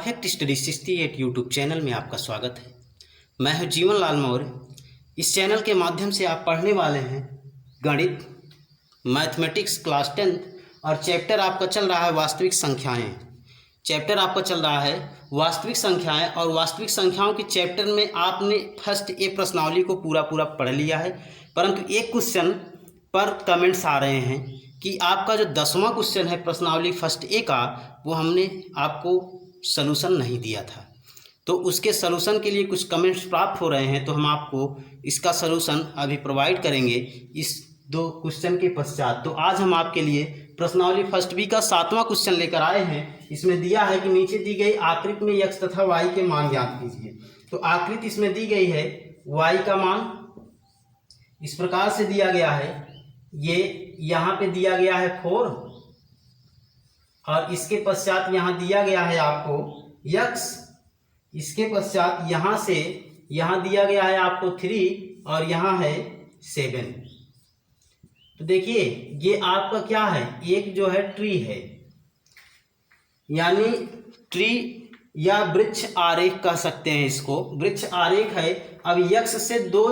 Perfect study 68 YouTube channel में आपका स्वागत है। मैं हूं जीवन लाल मौर्य। इस चैनल के माध्यम से आप पढ़ने वाले हैं गणित, मैथमेटिक्स क्लास 10 और चैप्टर आपका चल रहा है वास्तविक संख्याएं। चैप्टर आपका चल रहा है वास्तविक संख्याएं और वास्तविक संख्याओं के चैप्टर में आपने फर्स्ट ए प्रश्नावली को पूरा पढ़ लिया है, परंतु एक क्वेश्चन पर कमेंट्स आ रहे हैं कि आपका जो 10वां क्वेश्चन है प्रश्नावली फर्स्ट ए का, वो हमने आपको सलूशन नहीं दिया था। तो उसके सलूशन के लिए कुछ कमेंट्स प्राप्त हो रहे हैं, तो हम आपको इसका सलूशन अभी प्रोवाइड करेंगे इस 2 क्वेश्चन के पश्चात। तो आज हम आपके लिए प्रश्नावली फर्स्ट बी का 7वां क्वेश्चन लेकर आए हैं। इसमें दिया है कि नीचे दी गई आकृति में x तथा y के मान ज्ञात कीजिए। तो आकृति इसमें दी गई है, y का मान इस प्रकार से दिया गया है, ये यहाँ पे दिया गया है 4 और इसके पश्चात यहाँ दिया गया है आपको x, इसके पश्चात यहाँ से यहाँ दिया गया है आपको 3 और यहाँ है 7। तो देखिए ये आपका क्या है, एक जो है ट्री है, यानी ट्री या वृक्ष आरेख कह सकते हैं इसको, वृक्ष आरेख है। अब x से 2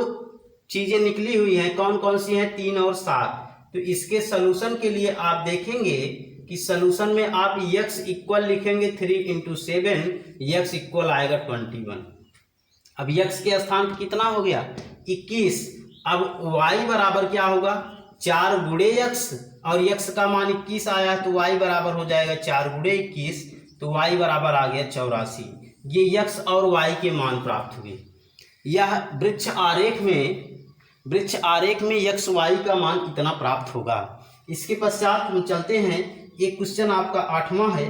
चीजें निकली हुई हैं, कौन कौन सी हैं, 3 और 7। तो इसके सलूशन के लिए आप देखेंगे कि सलूशन में आप x इक्वल लिखेंगे 3 × 7, x इक्वल आएगा 21। अब x के स्थान पर कितना हो गया, 21। अब y बराबर क्या होगा, 4 × x और x का मान 21 आया है, तो y बराबर हो जाएगा 4 × 21, तो y बराबर आ गया 84। ये x और y के मान प्राप्त हुए। यह वृक्ष आरेख में x y का मान कितना प्राप्त होगा। इसके पश्चात हम चलते हैं, एक क्वेश्चन आपका 8वां है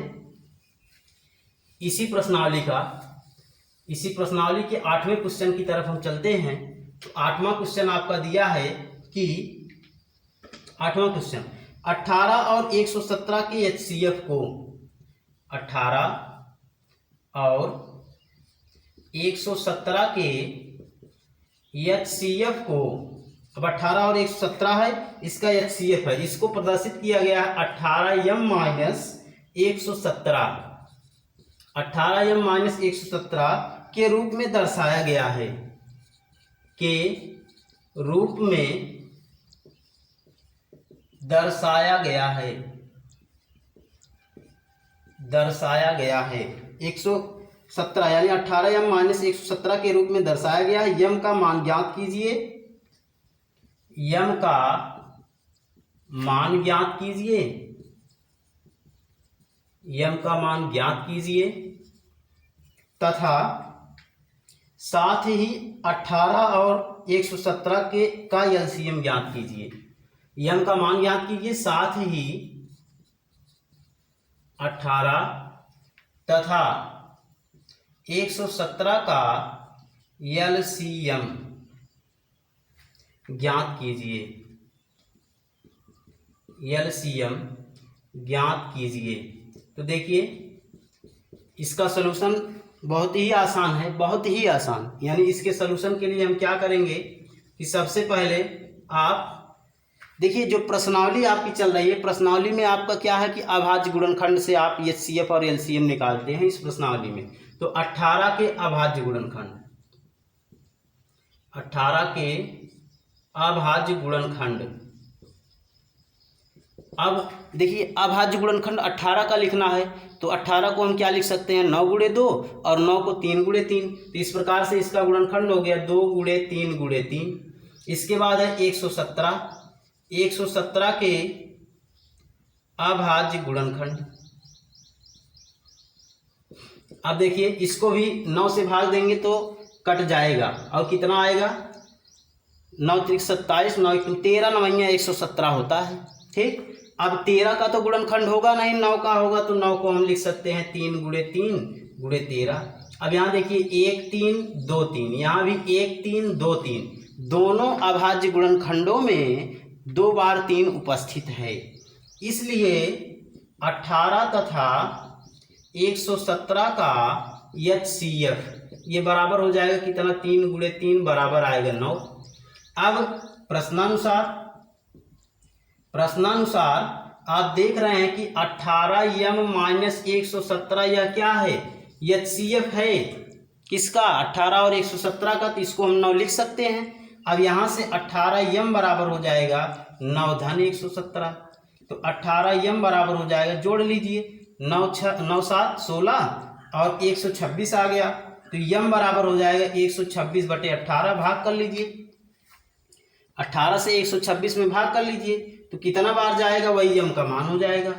इसी प्रश्नावली के 8वें क्वेश्चन की तरफ हम चलते हैं। तो 8वां क्वेश्चन आपका दिया है कि 8वां क्वेश्चन 18 और 117 के HCF को, 18 और 117 के HCF को, अब 18 और 117 है, इसका HCF है, इसको प्रदर्शित किया गया है 18m - 117, 18m - 117 के रूप में दर्शाया गया है, के रूप में दर्शाया गया है 117 यानी 18m - 117 के रूप में दर्शाया गया है। यम का मान ज्ञात कीजिए, यम का मान ज्ञात कीजिए, यम का मान ज्ञात कीजिए तथा साथ ही 18 और 117 के का एलसीएम ज्ञात कीजिए। यम का मान ज्ञात कीजिए, साथ ही 18 तथा 117 का एलसीएम ज्ञात कीजिए, एलसीएम ज्ञात कीजिए। तो देखिए इसका सलूशन बहुत ही आसान है, बहुत ही आसान। यानी इसके सलूशन के लिए हम क्या करेंगे कि सबसे पहले आप देखिए जो प्रश्नावली आपकी चल रही है, प्रश्नावली में आपका क्या है कि अभाज्य गुणनखंड से आप HCF और LCM निकालते हैं इस प्रश्नावली में। तो 18 के अभाज्य गुणनखंड, 18 के अभाज्य गुणनखंड। अब देखिए अभाज्य गुणनखंड 18 का लिखना है, तो 18 को हम क्या लिख सकते हैं, 9 × 2 और 9 को 3 × 3। तो इस प्रकार से इसका गुणनखंड हो गया 2 × 3 × 3। इसके बाद है 117, 117 के अभाज्य गुणनखंड। अब देखिए इसको भी 9 से भाग देंगे तो कट जाएगा और कितना आएगा, 9 × 3 = 27, 9 × 2 = 13, 9 × 117 होता है। ठीक, अब 13 का तो गुणनखंड होगा नहीं, 9 का होगा, तो 9 को हम लिख सकते हैं 3 × 3 × 13। अब यहाँ देखिए 1 3 2 3, यहाँ भी 1 3 2 3, दोनों अभाज्य गुणनखंडों में 2 बार 3 उपस्थित है। इसलिए 18 तथा 117 का HCF ये बराबर हो जाएगा कितना, 3 × 3 बराबर आएगा 9। अब प्रश्नानुसार आप देख रहे हैं कि 18m - 117 यह क्या है, HCF है किसका 18 और 117 का, तो इसको हम 9 लिख सकते हैं। अब यहाँ से 18m बराबर हो जाएगा 9 धन 117, तो 18m बराबर हो जाएगा, जोड़ लीजिए 9 7 16 और 126 आ गया, तो m बराबर हो जाएगा 126/18, भाग कर लीजिए 18 से 126 में भाग कर लीजिए, तो कितना बार जाएगा वही m का मान हो जाएगा।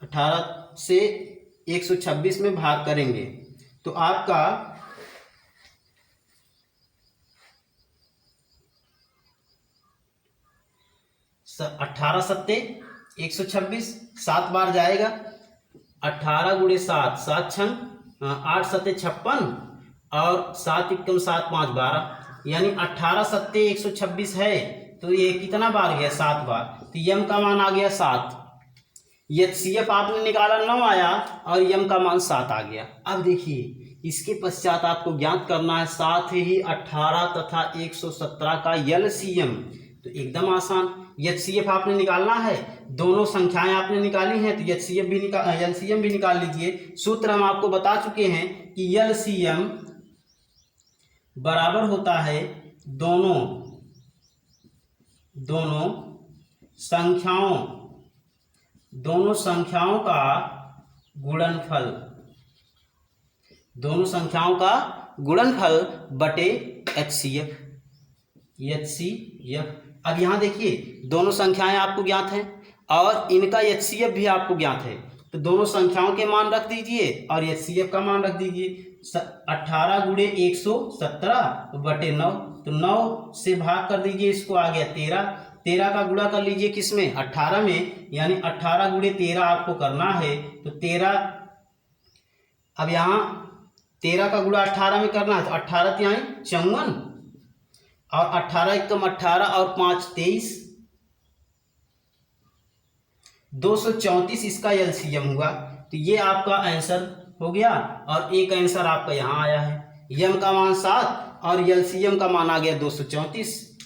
18 से 126 में भाग करेंगे तो आपका 18 सत्ते 126, 7 बार जाएगा, 18 गुणे 7, 7 छंग 8 सत्ते 56 और 7 एकम 7 5 12, यानी 18 सत्ते 126 है, तो ये कितना बार गया 7 बार, तो यम का मान आ गया 7। HCF आपने निकाला 9 आया और यम का मान 7 आ गया। अब देखिए इसके पश्चात आपको ज्ञात करना है साथ ही 18 तथा 117 का LCM, तो एकदम आसान। HCF आपने निकालना है, दोनों संख्याएं आपने निकाली हैं, तो LCM भी निकाल लीजिए। सूत्र हम आपको बता चुके हैं कि LCM बराबर होता है दोनों संख्याओं का गुणनफल बटे HCF। अब यहाँ देखिए दोनों संख्याएं आपको ज्ञात हैं और इनका HCF भी आपको ज्ञात है, तो दोनों संख्याओं के मान रख दीजिए और HCF का मान रख दीजिए। 18 गुणे 117 बटे 9, तो 9 से भाग कर दीजिए, इसको आ गया 13। 13 का गुणा कर लीजिए किसमें 18 में, यानी 18 गुणे 13 आपको करना है, तो 13। अब यहाँ 13 का गुणा 18 में करना है, तो 18 तिहाई 54 और 18 एकम 18 और 5 23, 234 इसका LCM हुआ। तो ये आपका आंसर हो गया और एक आंसर आपका यहाँ आया है, यम का मान 7 और LCM का मान आ गया 234।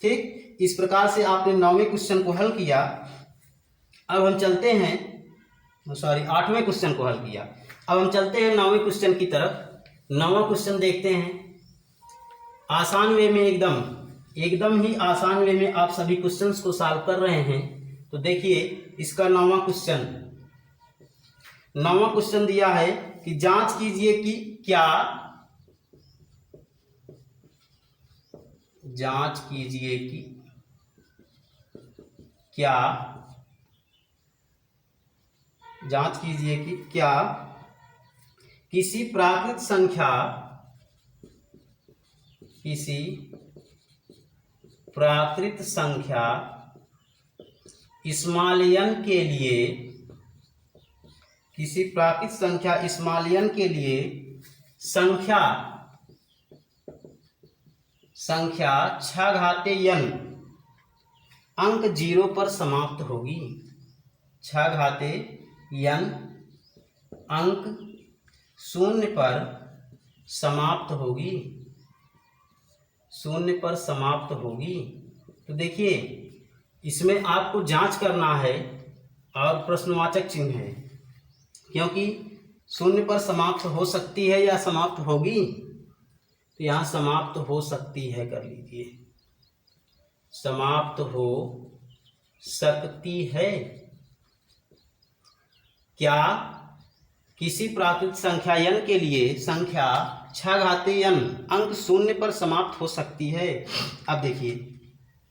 ठीक, इस प्रकार से आपने 9वें क्वेश्चन को हल किया। अब हम चलते हैं 8वें क्वेश्चन को हल किया। अब हम चलते हैं 9वें क्वेश्चन की तरफ। 9वां क्वेश्चन देखते हैं, आसान वे में एकदम ही आसान वे में आप सभी क्वेश्चंस को सॉल्व कर रहे हैं। तो देखिए इसका 9वां क्वेश्चन दिया है कि जांच कीजिए कि क्या किसी प्राकृत संख्या स्मॉल n के लिए संख्या 6 घाते n अंक 0 पर समाप्त होगी। 6 घाते n अंक 0 पर समाप्त होगी। तो देखिए इसमें आपको जांच करना है और प्रश्नवाचक चिन्ह है, क्योंकि 0 पर समाप्त हो सकती है या समाप्त होगी, तो यहाँ समाप्त हो सकती है कर लीजिए, समाप्त हो सकती है। क्या किसी प्राकृत संख्या n के लिए संख्या 6 घाते n अंक 0 पर समाप्त हो सकती है। अब देखिए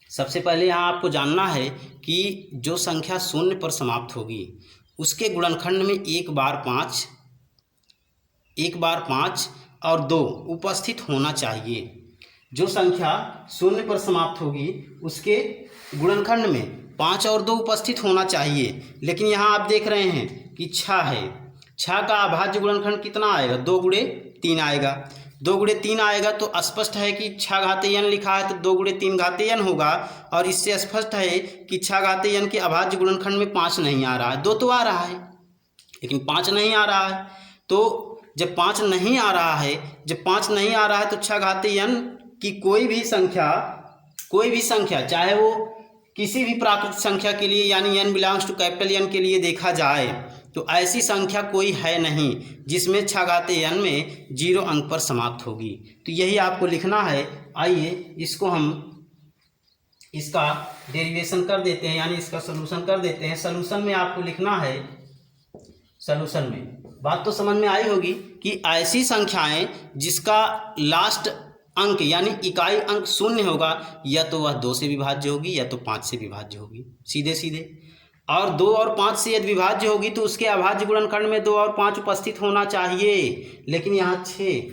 सबसे पहले यहाँ आपको जानना है कि जो संख्या 0 पर समाप्त होगी उसके गुणनखंड में 1 बार 5 और 2 उपस्थित होना चाहिए। जो संख्या 0 पर समाप्त होगी उसके गुणनखंड में 5 और 2 उपस्थित होना चाहिए, लेकिन यहाँ आप देख रहे हैं कि 6 है। 6 का अभाज्य गुणनखंड कितना आएगा, 2 गुणे 3 आएगा। 2 गुणे 3 आएगा तो स्पष्ट है कि 6 घाते n लिखा है तो 2 गुणे 3 घाते n होगा, और इससे स्पष्ट है कि 6 घाते n के अभाज्य गुणनखंड में 5 नहीं आ रहा है, 2 तो आ रहा है लेकिन 5 नहीं आ रहा है। तो जब 5 नहीं आ रहा है तो 6 घाते n की कोई भी संख्या चाहे वो किसी भी प्राकृतिक संख्या के लिए यानी n belongs to capital N के लिए देखा जाए तो ऐसी संख्या कोई है नहीं जिसमें 6 घाते n में 0 अंक पर समाप्त होगी। तो यही आपको लिखना है। आइए इसको हम इसका डेरिवेशन कर देते हैं यानी इसका सलूशन कर देते हैं। सलूशन में आपको लिखना है, सलूशन में बात तो समझ में आई होगी कि ऐसी संख्याएं जिसका लास्ट अंक यानी इकाई अंक 0 होगा या तो वह 2 से विभाज्य होगी या तो 5 से विभाज्य होगी, सीधे सीधे। और 2 और 5 से यदि विभाज्य होगी तो उसके अभाज्य गुणनखंड में 2 और 5 उपस्थित होना चाहिए। लेकिन यहाँ 6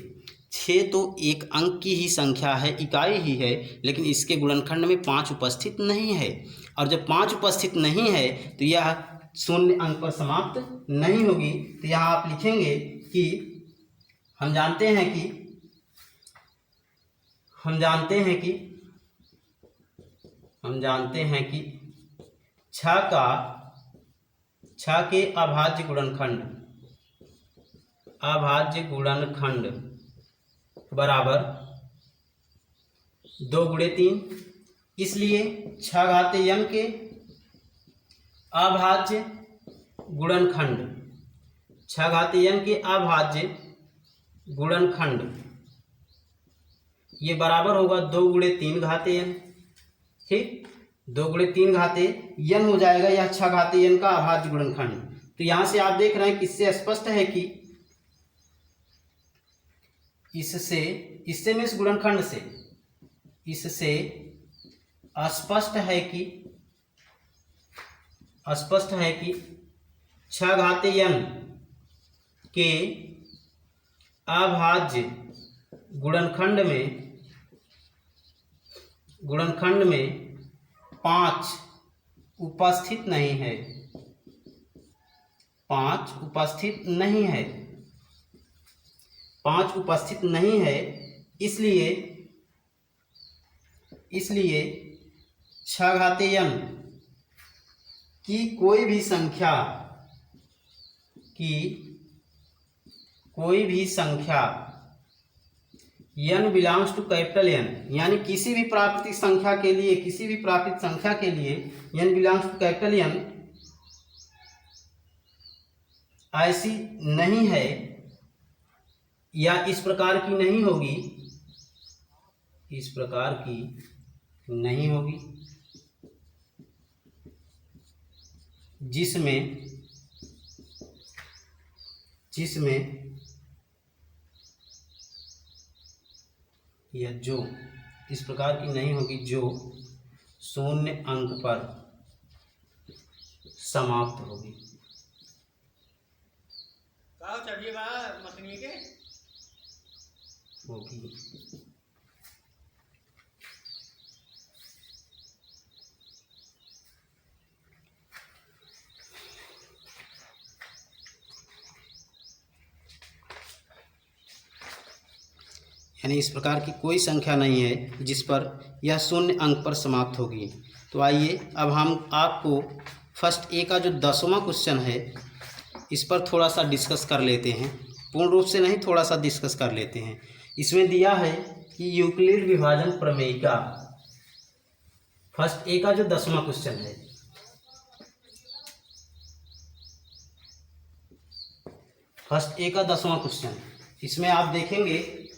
तो एक अंक की ही संख्या है, इकाई ही है, लेकिन इसके गुणनखंड में 5 उपस्थित नहीं है। और जब 5 उपस्थित नहीं है तो यह 0 अंक पर समाप्त नहीं होगी। तो यहाँ आप लिखेंगे कि हम जानते हैं कि 6 के अभाज्य गुणनखंड बराबर 2 गुणे 3। इसलिए 6 घाते n के अभाज्य गुणनखंड ये बराबर होगा 2 गुणे 3 घाते n। ठीक, 2 गुणे 3 घाते n हो जाएगा यह 6 घाते n का अभाज्य गुणनखंड। तो यहां से आप देख रहे हैं कि इससे स्पष्ट है कि इससे मीन्स गुणनखंड से इससे स्पष्ट है कि 6 घाते n के अभाज्य गुणनखंड में 5 उपस्थित नहीं है, 5 उपस्थित नहीं है। इसलिए 6 घाते n की कोई भी संख्या n belongs to capital N यानी किसी भी प्राकृतिक संख्या के लिए n belongs to capital N ऐसी नहीं है या इस प्रकार की नहीं होगी जिसमें या जो इस प्रकार की नहीं होगी जो 0 अंक पर समाप्त होगी। यानी इस प्रकार की कोई संख्या नहीं है जिस पर यह 0 अंक पर समाप्त होगी। तो आइए अब हम आपको फर्स्ट ए का जो 10वां क्वेश्चन है इस पर थोड़ा सा डिस्कस कर लेते हैं, पूर्ण रूप से नहीं, थोड़ा सा डिस्कस कर लेते हैं। इसमें दिया है कि यूक्लिड विभाजन प्रमेय का फर्स्ट ए का जो 10वां क्वेश्चन है, फर्स्ट ए का 10वां क्वेश्चन, इसमें आप देखेंगे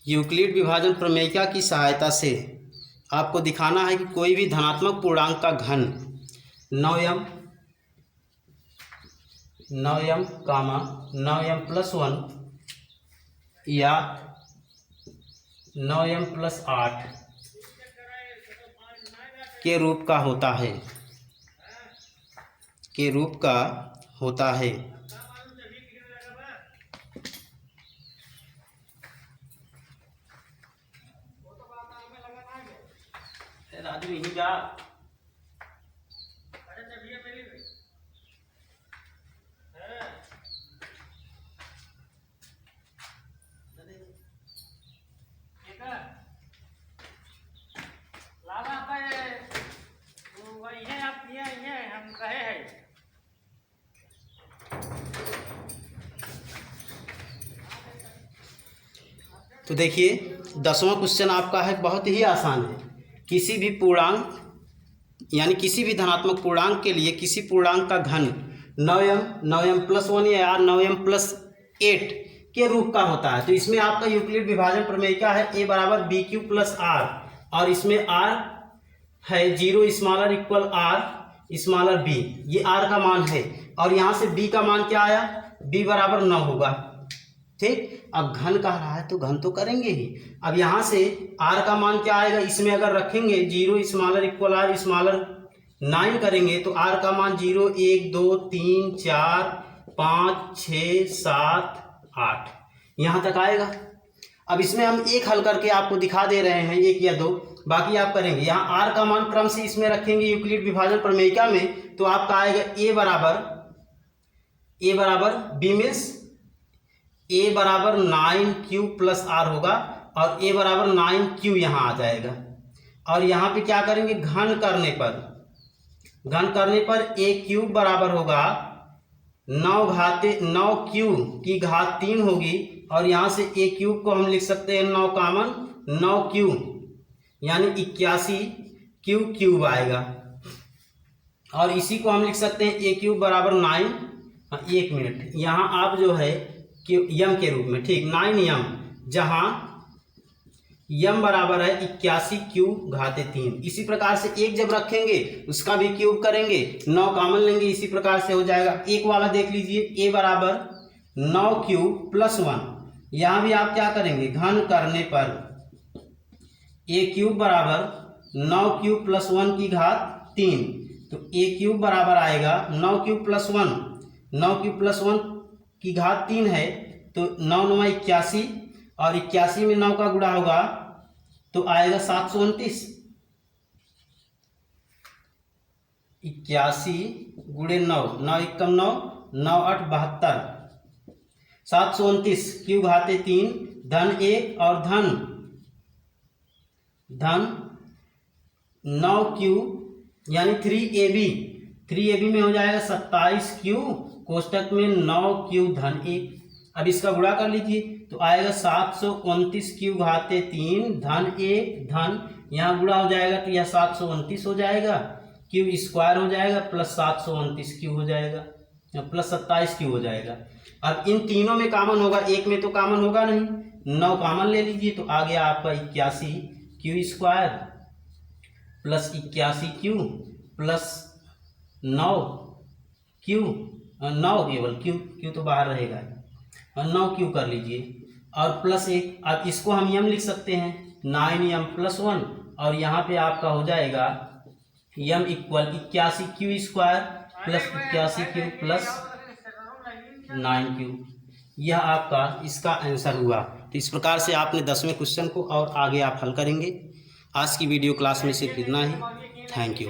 यूक्लिड विभाजन प्रमेयिका की सहायता से आपको दिखाना है कि कोई भी धनात्मक पूर्णांक का घन 9m, 9m+1 या 9m+8 के रूप का होता है। राजू यही जा तो देखिए 10वां क्वेश्चन आपका है, बहुत ही आसान है। किसी भी पूर्णांक यानी किसी भी धनात्मक पूर्णांक के लिए किसी पूर्णांक का घन 9m+1 या 9m+8 के रूप का होता है। तो इसमें आपका यूक्लिड विभाजन प्रमेय क्या है, a बराबर BQ+R, और इसमें R है 0 smaller equal R smaller b, ये R का मान है, और यहाँ से b का मान क्या आया, b बराबर 9 होगा। ठीक, अब घन कह रहा है तो घन तो करेंगे ही। अब यहाँ से R का मान क्या आएगा, इसमें अगर रखेंगे 0 स्मॉलर इक्वल R स्मॉलर 9 करेंगे तो R का मान 0 1 2 3 4 5 6 7 8 यहाँ तक आएगा। अब इसमें हम एक हल करके आपको दिखा दे रहे हैं, 1 या 2, बाकी आप करेंगे। यहाँ R का मान क्रम से इसमें रखेंगे यूक्लिड विभाजन प्रमेयिका में, तो आपका आएगा a बराबर b मीन्स a बराबर 9q+r होगा, और a बराबर 9q यहाँ आ जाएगा। और यहाँ पे क्या करेंगे, घन करने पर a³ बराबर होगा 9q की घात 3 होगी, और यहाँ से a³ को हम लिख सकते हैं 9 कॉमन 9q यानी 81q³ आएगा। और इसी को हम लिख सकते हैं a³ बराबर 9, 1 मिनट, यहाँ आप जो है यम के रूप में, ठीक, 9m, जहाँ यम बराबर है 81q⁻3। इसी प्रकार से एक जब रखेंगे उसका भी क्यूब करेंगे, 9 कॉमन लेंगे, इसी प्रकार से हो जाएगा। एक वाला देख लीजिए, a बराबर 9q+1, यहाँ भी आप क्या करेंगे, घन करने पर a³ बराबर 9q+1 की घात 3, तो a³ बराबर आएगा 9q+1, 9q+1 की घात 3 है, तो 9 9 81, और 81 में 9 का गुणा होगा तो आएगा 729। 81 गुणे 9, 9 एकम 9, 9 8 72, 729 q⁻3 धन 1 और धन 9q यानी 3ab में हो जाएगा 27q कोष्टक में 9q धन 1। अब इसका गुणा कर लीजिए तो आएगा 729q⁻3 धन 1 धन, यहाँ गुणा हो जाएगा तो यह 729 हो जाएगा, q² हो जाएगा, प्लस 729q हो जाएगा, प्लस 27q हो जाएगा। अब इन तीनों में कॉमन होगा, एक में तो कॉमन होगा नहीं, 9 कॉमन ले लीजिए तो आ गया आपका 81q² plus 81q plus 9q, 9 केवल q तो बाहर रहेगा, 9q कर लीजिए, और प्लस 1। अब इसको हम यम लिख सकते हैं 9m+1, और यहाँ पे आपका हो जाएगा यम equal 81q² plus 81q plus 9q। यह आपका इसका आंसर हुआ। तो इस प्रकार से आपने 10वें क्वेश्चन को और आगे आप हल करेंगे। आज की वीडियो क्लास में सिर्फ इतना ही। Thank you.